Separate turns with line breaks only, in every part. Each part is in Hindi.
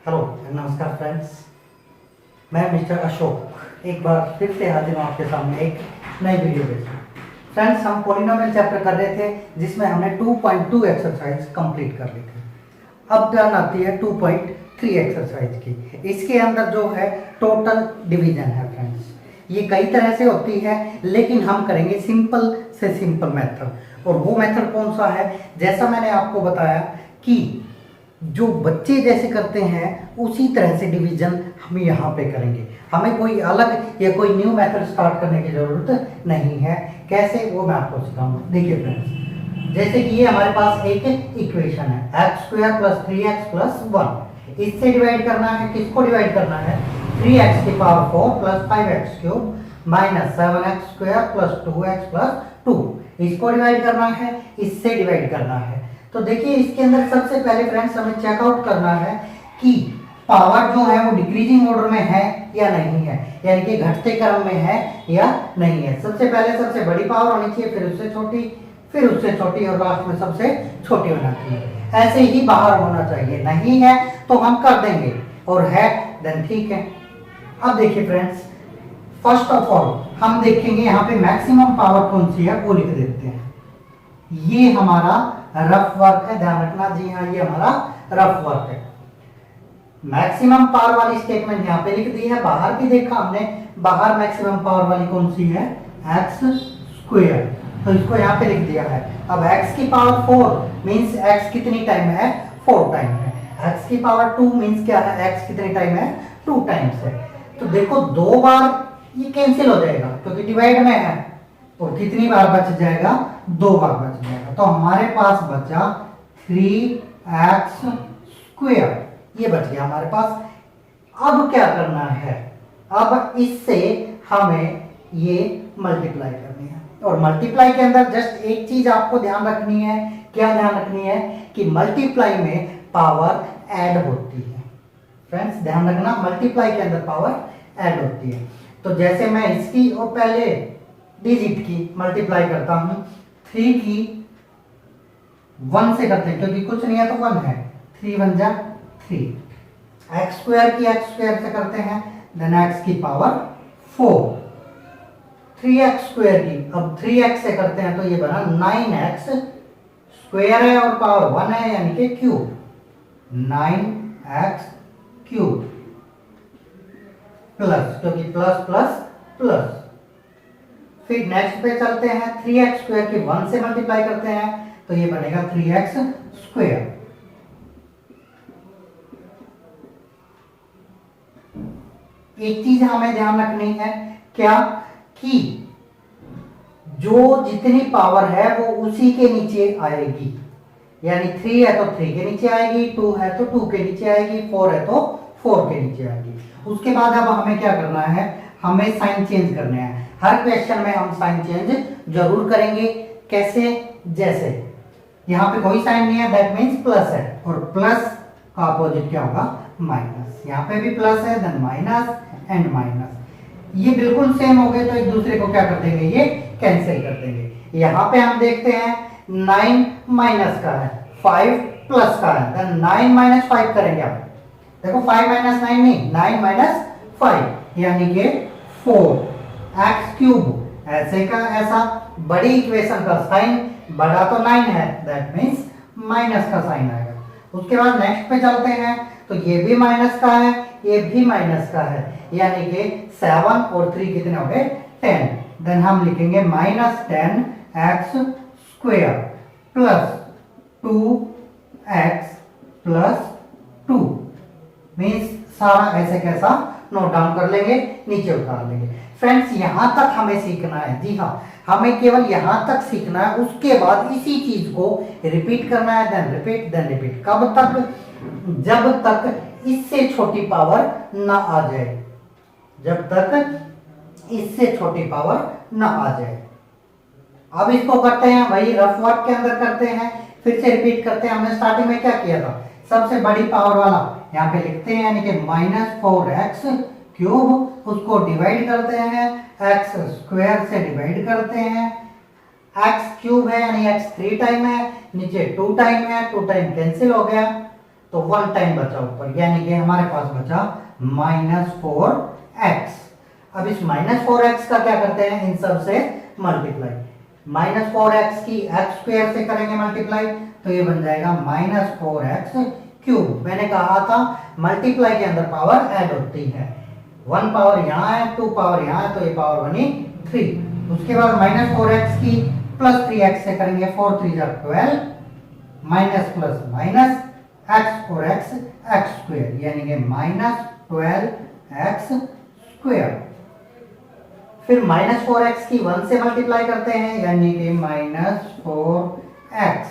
हेलो नमस्कार फ्रेंड्स, मैं मिस्टर अशोक एक बार फिर से हाजिर हूँ आपके सामने एक नई वीडियो के साथ। फ्रेंड्स, हम पॉलिनोमियल चैप्टर कर रहे थे जिसमें हमने 2.2 एक्सरसाइज कंप्लीट कर ली थी। अब टर्न आती है 2.3 एक्सरसाइज की। इसके अंदर जो है टोटल डिवीजन है फ्रेंड्स। ये कई तरह से होती है लेकिन हम करेंगे सिंपल से सिंपल मेथड। और वो मेथड कौन सा है? जैसा मैंने आपको बताया कि जो बच्चे जैसे करते हैं उसी तरह से डिवीजन हम यहाँ पे करेंगे। हमें कोई अलग या कोई न्यू मेथड स्टार्ट करने की ज़रूरत नहीं है। कैसे, वो मैं आपको सिखाऊंगा। देखिए फ्रेंड्स, जैसे कि ये हमारे पास एक इक्वेशन है x² + 3x + 1। इससे डिवाइड करना है, किसको डिवाइड करना है? 3x की पावर 4 + 5x³ - 7x² + 2x + 2। इसको डिवाइड करना है, इससे डिवाइड करना है। तो देखिए इसके अंदर सबसे पहले फ्रेंड्स हमें चेकआउट करना है कि पावर जो है वो डिक्रीजिंग ऑर्डर में है या नहीं है, यानी कि घटते क्रम में है या नहीं है। सबसे पहले सबसे बड़ी पावर होनी चाहिए, फिर उससे छोटी, फिर उससे छोटी और लास्ट में सबसे छोटी होना चाहिए। ऐसे ही बाहर होना चाहिए। नहीं है तो हम कर देंगे और है देन ठीक है। अब देखिए फ्रेंड्स, फर्स्ट ऑफ ऑल हम देखेंगे यहाँ पे मैक्सिमम पावर कौन सी है वो लिख देते हैं। ये हमारा रफ वर्क है, ध्यान रखना। जी हाँ, ये हमारा रफ वर्क है। मैक्सिमम पावर वाली स्टेटमेंट यहाँ पे लिख दी है। बाहर भी देखा हमने, बाहर मैक्सिमम पावर वाली कौन सी है? x²। तो इसको यहाँ पे लिख दिया है। अब x की पावर 4 मींस x कितनी टाइम है? 4 टाइम है। x की पावर 2 मींस क्या है? x कितने टाइम है? 2 टाइम्स है। तो देखो दो बार ये कैंसिल हो जाएगा क्योंकि डिवाइड में है। और कितनी बार बच जाएगा? 2 बार बच जाएगा। तो हमारे पास बचा 3x²। ये बच गया हमारे पास। अब क्या करना है? अब इससे हमें ये मल्टीप्लाई करनी है। और मल्टीप्लाई के अंदर जस्ट एक चीज आपको ध्यान रखनी है। क्या ध्यान रखनी है? कि मल्टीप्लाई में पावर ऐड होती है। फ्रेंड्स ध्यान रखना, मल्टीप्लाई के अंदर पावर ऐड होती है। तो जैसे मैं इसकी और पहले डिजिट की मल्टीप्लाई करता हूं, 3 की 1 से करते हैं क्योंकि कुछ नहीं है तो 1 है। 3 × 1 = 3। x² की x² से करते हैं, देन x की पावर 4। 3x² की अब 3x से करते हैं तो ये बना 9x² है और पावर 1 है यानी कि क्यूब, 9x³ प्लस, क्योंकि प्लस प्लस प्लस। फिर नेक्स्ट पे चलते हैं, 3x² की 1 से मल्टीप्लाई करते हैं तो ये बनेगा 3x²। एक चीज हमें ध्यान रखनी है, क्या? कि जो जितनी पावर है वो उसी के नीचे आएगी। यानी 3 है तो 3 के नीचे आएगी, 2 है तो 2 के नीचे आएगी, 4 है तो 4 के नीचे आएगी। उसके बाद अब हमें क्या करना है? हमें साइन चेंज करने हैं। हर क्वेश्चन में हम साइन चेंज जरूर करेंगे। कैसे? जैसे यहाँ पे कोई साइन नहीं है, दैट मीन्स प्लस है, और प्लस का अपोजिट क्या होगा? माइनस। यहाँ पे भी प्लस है, देन माइनस एंड माइनस। ये बिल्कुल सेम हो गए तो एक दूसरे को क्या कर देंगे? ये कैंसिल कर देंगे। यहाँ पे हम देखते हैं 9 माइनस का है, 5 प्लस का है, देन 9 - 5 करेंगे आप। देखो 5 - 9 नहीं, 9 - 5 यानी कि 4x³ ऐसे का ऐसा। बड़ी इक्वेशन का साइन बड़ा तो 9 है, दैट मीन्स माइनस का साइन आएगा। उसके बाद नेक्स्ट पे चलते हैं तो ये भी माइनस का है, ये भी माइनस का है, यानी कि 7 और 3 कितने हो गए? 10। देन हम लिखेंगे -10x² plus 2x plus 2 means सारा ऐसे कैसा नोट डाउन कर लेंगे, नीचे उतार लेंगे। फ्रेंड्स यहां तक हमें सीखना है। जी हाँ, हमें केवल यहां तक सीखना है। उसके बाद इसी चीज को रिपीट करना है, देन रिपीट, देन रिपीट। कब तक? जब तक इससे छोटी पावर ना आ जाए, जब तक इससे छोटी पावर ना आ जाए। अब इसको करते हैं वही रफ वर्क के अंदर करते हैं, फिर से रिपीट करते हैं। हमने स्टार्टिंग में क्या किया था? सबसे बड़ी पावर वाला यहाँ पे लिखते हैं, यानी कि -4x³, उसको डिवाइड करते हैं, x² से डिवाइड करते हैं। x³ है यानी x 3 टाइम है, नीचे 2 टाइम है, 2 टाइम कैंसिल हो गया तो 1 टाइम बचा ऊपर, यानी कि हमारे पास बचा -4x। अब इस -4x का क्या करते हैं, इन सब से मल्टीप्लाई। -4x की x स्क्वायर से करेंगे मल्टीप्लाई, तो ये बन जाएगा -4x क्यूब। मैंने कहा था मल्टीप्लाई के अंदर पावर ऐड होती है, 1 पावर यहाँ है, 2 पावर यहाँ है, तो ये पावर बनी 3। उसके बाद -4x की प्लस 3x से करेंगे, 4 3 जा 12, माइनस प्लस माइनस x और x स्क्वायर, यानी कि -12x स्क्वायर। फिर -4x की 1 से मल्टीप्लाई करते हैं, यानी कि -4x।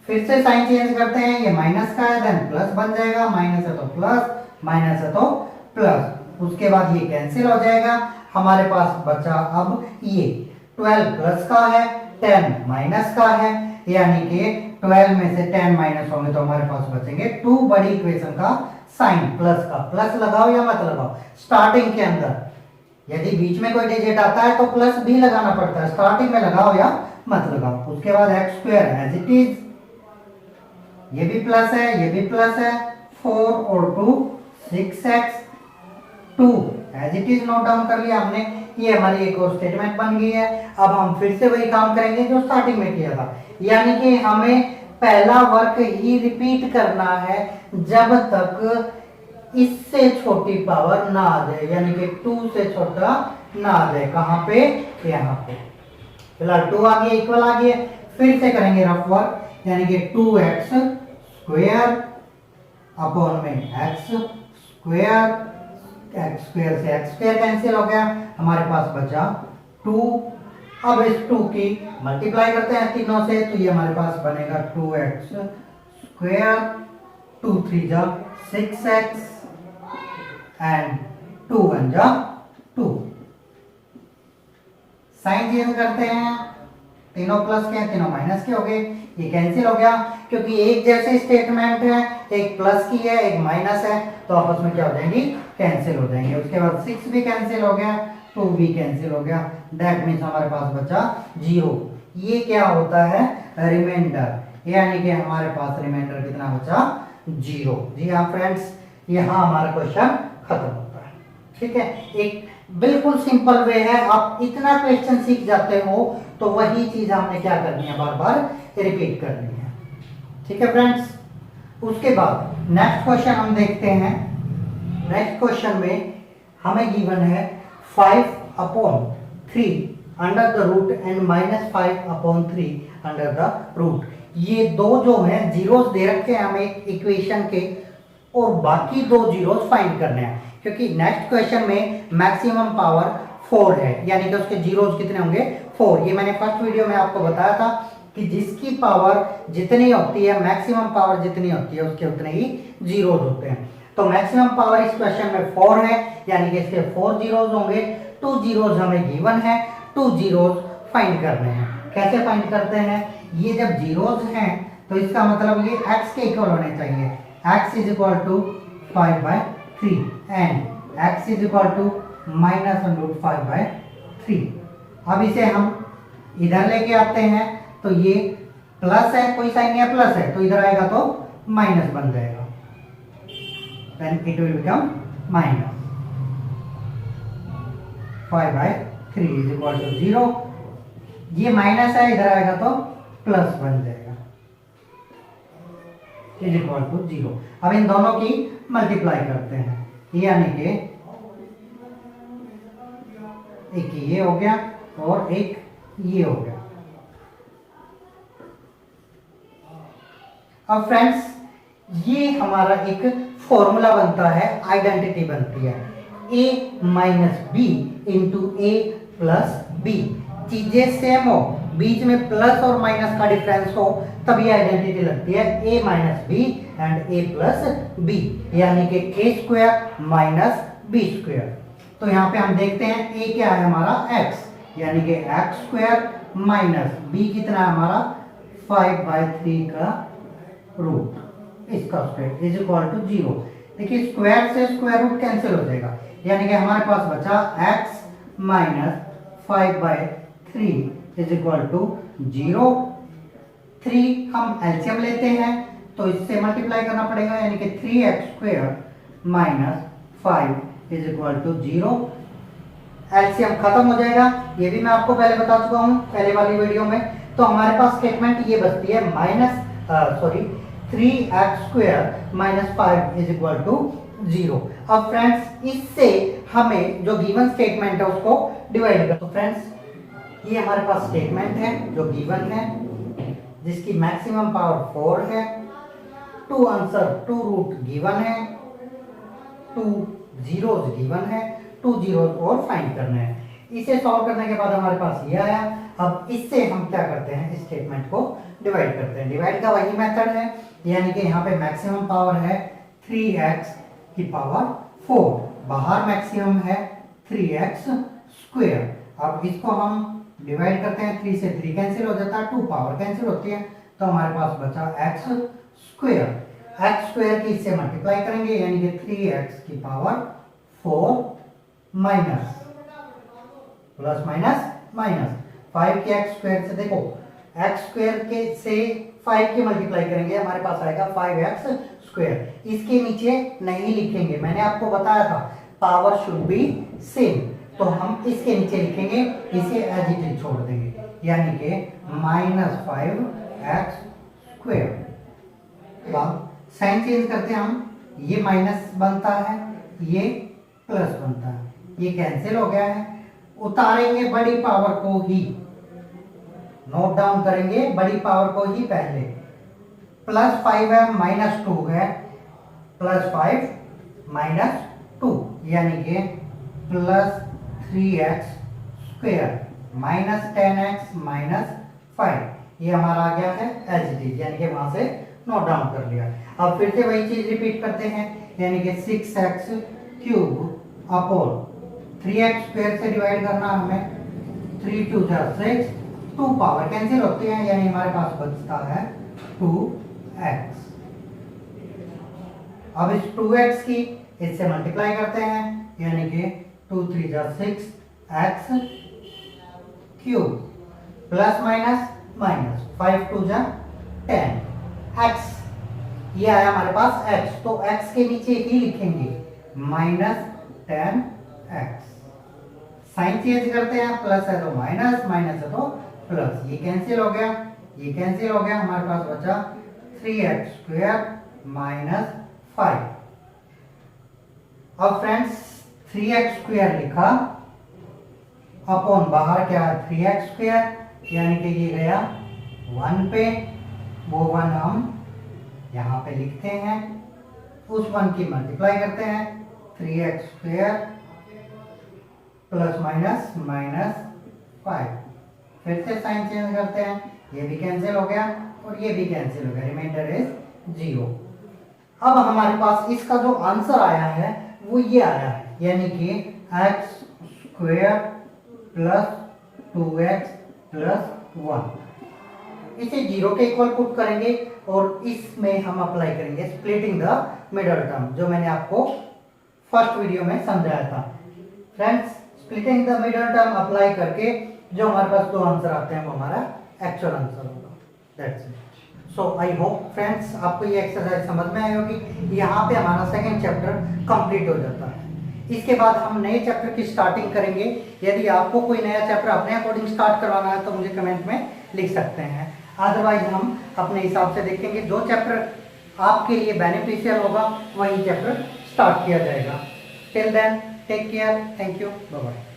फिर से साइन चेंज करते हैं, ये माइनस का है, देन प्लस बन जाएगा, माइनस है तो प्लस, माइनस है तो प्लस। उसके बाद ये कैंसिल हो जाएगा, हमारे पास बचा अब ये 12 प्लस का है, 10 माइनस का है, यानी कि 12 में से 10 माइनस होंगे तो हमारे पास बचेंगे 2। बड़ी इक्वेशन का साइन प्लस का, प्लस लगाओ या मत लगाओ, स्टार्टिंग के अंदर यदि बीच में कोई डिजिट आता है तो प्लस भी लगाना पड़ता है, स्टार्टिंग में लगाओ या मत लगाओ। उसके बाद x square as it is, ये भी प्लस है, ये भी प्लस है, 4 और 2 6x, 2 as it is note down कर लिया हमने। ये हमारी एक और स्टेटमेंट बन गई है। अब हम फिर से वही काम करेंगे जो स्टार्टिंग में किया था, यानी कि हमें पहला वर्क ही रिपीट करना है जब तक इससे छोटी पावर ना आ जाए, यानी कि 2 से छोटा ना आ जाए। कहां पे, यहाँ पे। फिलहाल 2 आ गया, इक्वल आ गया। फिर से करेंगे रफ वर्क, यानी कि 2x स्क्वायर अपॉन में x स्क्वायर, x स्क्वायर से x स्क्वायर कैंसिल हो गया, हमारे पास बचा 2। अब इस 2 की मल्टीप्लाई करते हैं तीनों से, तो ये हमारे पास बनेगा 2x स्क्वायर, 2 3 जा 6x एंड 2 1 जा 2। साइन चेंज करते हैं, तीनों प्लस के हैं, तीनों माइनस के हो गए, ये कैंसिल हो गया क्योंकि एक जैसे स्टेटमेंट है, एक प्लस की है एक माइनस है, तो आपस में क्या हो जाएंगी, कैंसिल हो जाएंगे। उसके बाद 6 भी कैंसिल हो गया, 2 भी कैंसिल हो गया, दैट मीन्स हमारे पास बचा 0। ये क्या होता है, रिमाइंडर, यानी कि हमारे पास रिमाइंडर कितना बचा, 0। जी हाँ फ्रेंड्स, यहाँ हमारा क्वेश्चन खत्म होता है। ठीक है, एक बिल्कुल सिंपल वे है, आप इतना क्वेश्चन सीख जाते हो तो वही चीज हमने क्या करनी है, बार बार रिपीट करनी है। ठीक है फ्रेंड्स, उसके बाद नेक्स्ट क्वेश्चन हम देखते हैं। नेक्स्ट क्वेश्चन में हमें गिवन है 5/3 under the root and -5/3 under the root. ये दो जो है जीरोस दे रखे हैं हमें इक्वेशन के, और बाकी 2 जीरोस फाइंड करने हैं, क्योंकि नेक्स्ट क्वेश्चन में मैक्सिमम पावर 4 है, यानी कि उसके जीरोस कितने होंगे, 4। ये मैंने फर्स्ट वीडियो में आपको बताया था कि जिसकी पावर जितनी होती है, मैक्सिमम पावर जितनी होती है, उसके उतने ही जीरोस होते हैं। तो मैक्सिमम पावर इस क्वेश्चन में 4 है, यानी कि इसके 4 जीरोस होंगे। 2 जीरोस हमें गिवन है, 2 जीरोस फाइंड करने हैं। कैसे फाइंड करते हैं, ये जब जीरोस हैं तो इसका मतलब ये x के इक्वल होने चाहिए, x is equal to 5/3 and x is equal to -5/3। अब इसे हम इधर लेके आते हैं, तो ये प्लस है, कोई साइन है प्लस है, तो इधर आएगा तो माइनस बन जाएगा, then it will become -5/3 is equal to 0। ये माइनस है, इधर आएगा तो प्लस बन जाएगा, इज इक्वल टू 0। अब इन दोनों की मल्टीप्लाई करते हैं, यानी कि एक ये हो गया और एक ये हो गया। अब फ्रेंड्स, ये हमारा एक फॉर्मूला बनता है, आइडेंटिटी बनती है, a minus b into a plus b. चीजें सेम हो, बीच में प्लस और माइनस का डिफरेंस हो, तब ये आइडेंटिटी लगती है a minus b and a plus b, यानी कि a square minus b square. तो यहाँ पे हम देखते हैं a क्या है हमारा x, यानी कि x स्क्वायर माइनस b कितना है हमारा 5/3 का रूट, इसका स्क्वायर इज इक्वल टू 0। देखिए स्क्वायर से स्क्वायर रूट कैंसिल हो जाएगा, यानी कि हमारे पास बचा x minus 5/3 is equal to 0। 3 हम एलसीएम लेते हैं, तो इससे मल्टीप्लाई करना पड़ेगा, यानी कि 3x² minus 5 is equal to 0। LCM खत्म हो जाएगा, ये भी मैं आपको पहले बता चुका हूँ पहले वाली वीडियो में। तो हमारे पास स्टेटमेंट ये बचती है 3x² minus 5 is equal to 0। अब फ्रेंड्स इससे हमें जो गिवन स्टेटमेंट है उसको डिवाइड कर। तो फ्रेंड्स ये हमारे पास स्टेटमेंट है जो गिवन है, जिसकी मैक्सिमम पावर 4 है, 2 आंसर 2 रूट गिवन है, 2 जीरोस गिवन है, 2 जीरोस और फाइंड करने हैं। इसे सॉल्व करने के बाद हमारे पास ये आया। अब इससे हम क्या करते हैं, इस स्टेटमेंट को डिवाइड करते हैं। डिवाइड का वही मेथड है, यानी कि यहाँ पे मैक्सिमम पावर है 3x की पावर 4, बाहर मैक्सिमम है 3x²। अब इसको हम डिवाइड करते हैं, 3 से 3 कैंसिल हो जाता है, 2 पावर कैंसिल होती है, तो हमारे पास बचा x²। x² की इससे मल्टीप्लाई करेंगे, यानी कि 3x की power 4 minus plus minus minus 5 के x² से देखो x² के से 5 की मल्टीप्लाई करेंगे, हमारे पास आएगा 5x²। इसके नीचे नहीं लिखेंगे, मैंने आपको बताया था पावर शुड बी सेम, तो हम इसके नीचे लिखेंगे, इसे एज इट इज छोड़ देंगे, यानी कि -5x²। साइन चेंज करते हैं हम, ये माइनस बनता है, ये प्लस बनता है, ये कैंसिल हो गया है। उतारेंगे बड़ी पावर को ही, नोट डाउन करेंगे बड़ी पावर को ही पहले। +5 है -2 है, +5 -2 यानी कि +3x² -10x -5, ये हमारा आ गया है एज इट इज, यानी कि वहां से नोट डाउन कर लिया। अब फिर से वही चीज रिपीट करते हैं, यानी कि 6x³ अपॉन 3x² से डिवाइड करना हमें, 3 2 6, 2 पावर कैंसिल होती है, यानी हमारे पास बचता है 2x। अब इस 2x की इससे मल्टीप्लाई करते हैं, यानी कि 2 3 6x³ plus minus minus 5 2 10 x, ये आया हमारे पास x, तो x के नीचे ही लिखेंगे -10x। साइन चेंज करते हैं, प्लस है तो माइनस, माइनस है तो प्लस, ये कैंसिल हो गया, ये कैंसिल हो गया, हमारे पास बचा 3x² -5। अब फ्रेंड्स 3x² लिखा, अपॉन बाहर क्या है 3x², यानी कि ये गया 1 पे, वो 1 हम यहाँ पे लिखते हैं, उस 1 की मल्टीप्लाई करते हैं, 3x² प्लस माइनस -5। फिर से साइन चेंज करते हैं, ये भी कैंसिल हो गया और ये भी कैंसिल हो गया, रिमाइंडर इज 0। अब हमारे पास इसका जो आंसर आया है वो ये आया है, यानी कि x² प्लस 2x प्लस 1। इसे 0 के इक्वल पुट करेंगे और इसमें हम अप्लाई करेंगे स्प्लिटिंग द मिडल टर्म, जो मैंने आपको फर्स्ट वीडियो में समझाया था। Friends splitting the middle term apply करके जो हमारे पास 2 आंसर आते हैं वो हमारा एक्चुअल आंसर होगा। That's it. So I hope friends आपको ये एक्सरसाइज समझ में आई होगी। यहाँ पे हमारा सेकंड चैप्टर कंप्लीट हो जाता है। इसके बाद हम नए चैप्टर की स्टार्टिंग करेंगे। यदि आपको कोई नया चैप्टर अपने अकॉर्डिंग स्टार्ट करवाना है तो मुझे कमेंट में लिख सकते हैं, अदरवाइज हम अपने हिसाब से देखेंगे, जो चैप्टर आपके लिए बेनिफिशियल होगा वही चैप्टर स्टार्ट किया जाएगा। Till then take care, thank you, bye bye.